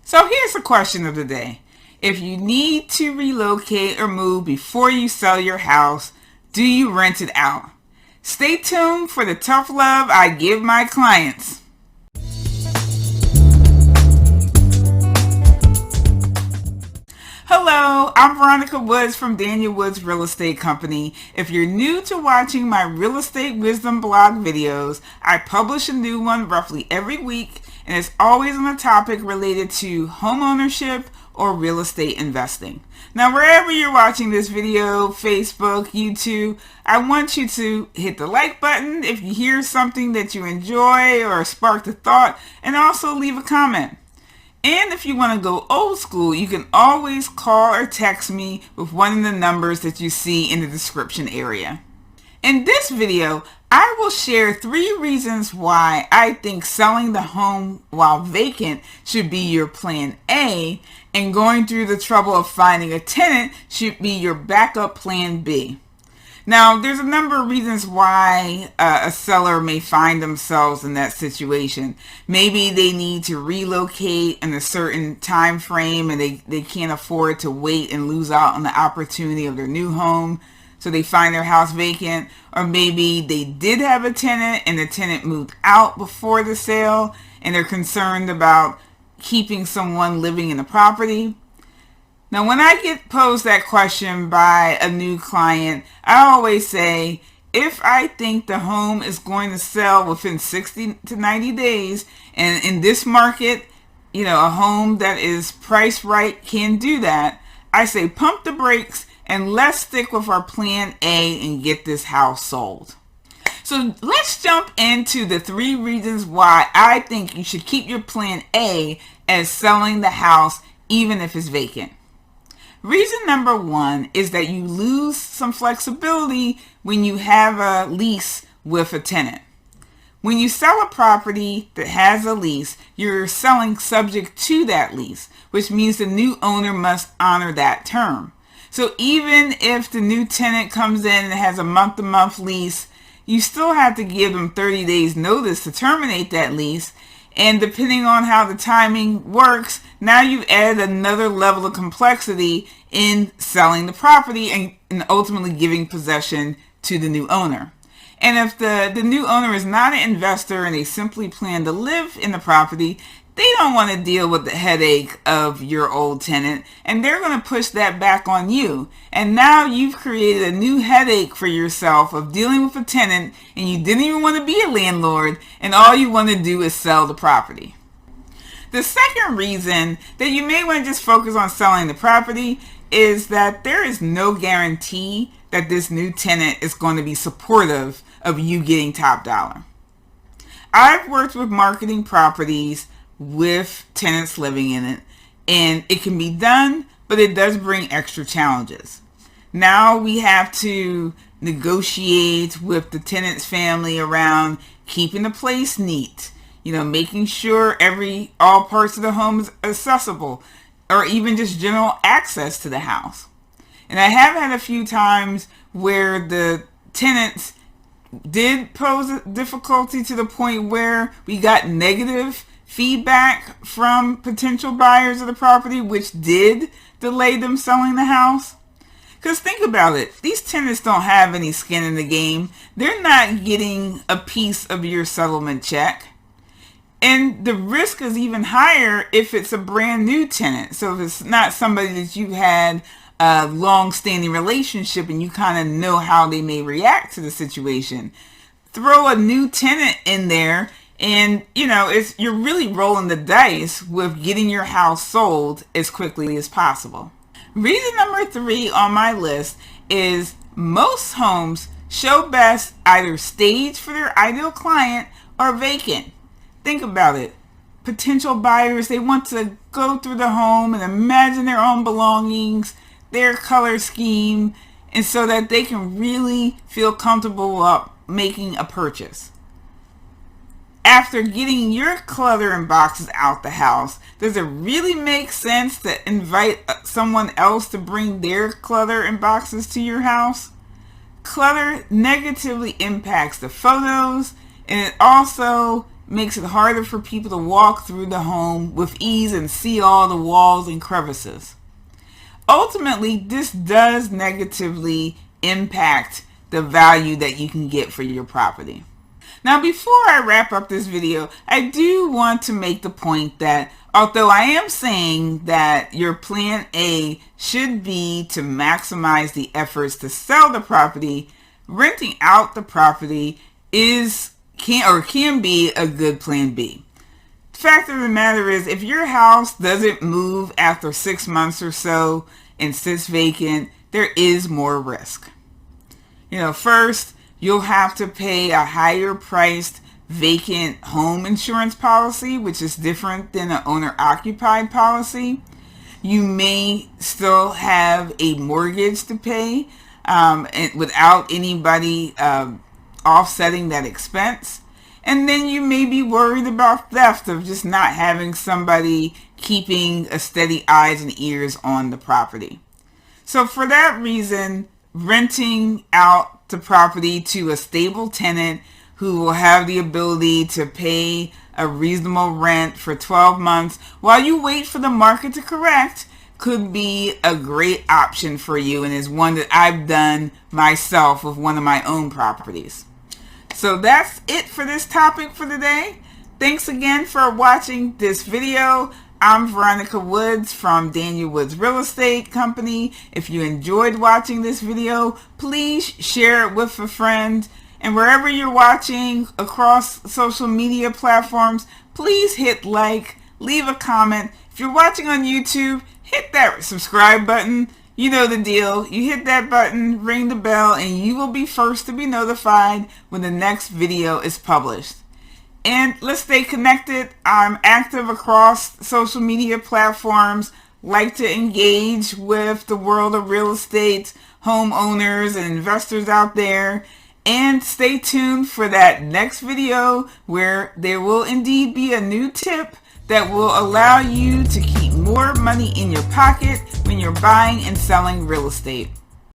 So here's the question of the day. If you need to relocate or move before you sell your house, do you rent it out? Stay tuned for the tough love I give my clients. Hello, I'm Veronica Woods from Daniel Woods Real Estate Company. If you're new to watching my real estate wisdom blog videos, I publish a new one roughly every week, and it's always on a topic related to home ownership or real estate investing. Now, wherever you're watching this video, Facebook, YouTube, I want you to hit the like button if you hear something that you enjoy or sparked a thought, and also leave a comment. And if you want to go old school, you can always call or text me with one of the numbers that you see in the description area. In this video, I will share 3 reasons why I think selling the home while vacant should be your plan A, and going through the trouble of finding a tenant should be your backup plan B. Now, there's a number of reasons why a seller may find themselves in that situation. Maybe they need to relocate in a certain time frame and they can't afford to wait and lose out on the opportunity of their new home, so they find their house vacant. Or maybe they did have a tenant and the tenant moved out before the sale and they're concerned about keeping someone living in the property. Now, when I get posed that question by a new client, I always say, if I think the home is going to sell within 60 to 90 days, and in this market, a home that is priced right can do that, I say pump the brakes and let's stick with our plan A and get this house sold. So let's jump into the 3 reasons why I think you should keep your plan A as selling the house even if it's vacant. Reason number 1 is that you lose some flexibility when you have a lease with a tenant. When you sell a property that has a lease, you're selling subject to that lease, which means the new owner must honor that term. So even if the new tenant comes in and has a month-to-month lease, you still have to give them 30 days notice to terminate that lease. And depending on how the timing works, now you've added another level of complexity in selling the property and ultimately giving possession to the new owner. And if the new owner is not an investor and they simply plan to live in the property, they don't want to deal with the headache of your old tenant, and they're going to push that back on you. And now you've created a new headache for yourself of dealing with a tenant, and you didn't even want to be a landlord, and all you want to do is sell the property. The second reason that you may want to just focus on selling the property is that there is no guarantee that this new tenant is going to be supportive of you getting top dollar. I've worked with marketing properties with tenants living in it, and it can be done, but it does bring extra challenges. Now we have to negotiate with the tenant's family around keeping the place neat, making sure all parts of the home is accessible, or even just general access to the house. And I have had a few times where the tenants did pose a difficulty to the point where we got negative feedback from potential buyers of the property, which did delay them selling the house. Because think about it, these tenants don't have any skin in the game. They're not getting a piece of your settlement check. And the risk is even higher if it's a brand new tenant. So if it's not somebody that you had a long-standing relationship and you kind of know how they may react to the situation. Throw a new tenant in there, and you're really rolling the dice with getting your house sold as quickly as possible. Reason number 3 on my list is most homes show best either staged for their ideal client or vacant. Think about it. Potential buyers, they want to go through the home and imagine their own belongings, their color scheme, and so that they can really feel comfortable up making a purchase. After getting your clutter and boxes out the house, does it really make sense to invite someone else to bring their clutter and boxes to your house? Clutter negatively impacts the photos, and it also makes it harder for people to walk through the home with ease and see all the walls and crevices. Ultimately, this does negatively impact the value that you can get for your property. Now, before I wrap up this video, I do want to make the point that although I am saying that your plan A should be to maximize the efforts to sell the property, renting out the property can be a good plan B. The fact of the matter is, if your house doesn't move after 6 months or so and sits vacant, there is more risk. First, you'll have to pay a higher priced vacant home insurance policy, which is different than an owner-occupied policy. You may still have a mortgage to pay and without anybody offsetting that expense. And then you may be worried about theft of just not having somebody keeping a steady eyes and ears on the property. So for that reason, renting out the property to a stable tenant who will have the ability to pay a reasonable rent for 12 months while you wait for the market to correct could be a great option for you, and is one that I've done myself with one of my own properties. So that's it for this topic for today. Thanks again for watching this video. I'm Veronica Woods from Daniel Woods Real Estate Company. If you enjoyed watching this video, please share it with a friend. And wherever you're watching across social media platforms, please hit like, leave a comment. If you're watching on YouTube, hit that subscribe button. You know the deal. You hit that button, ring the bell, and you will be first to be notified when the next video is published. And let's stay connected. I'm active across social media platforms, like to engage with the world of real estate, homeowners and investors out there. And stay tuned for that next video where there will indeed be a new tip that will allow you to keep more money in your pocket when you're buying and selling real estate.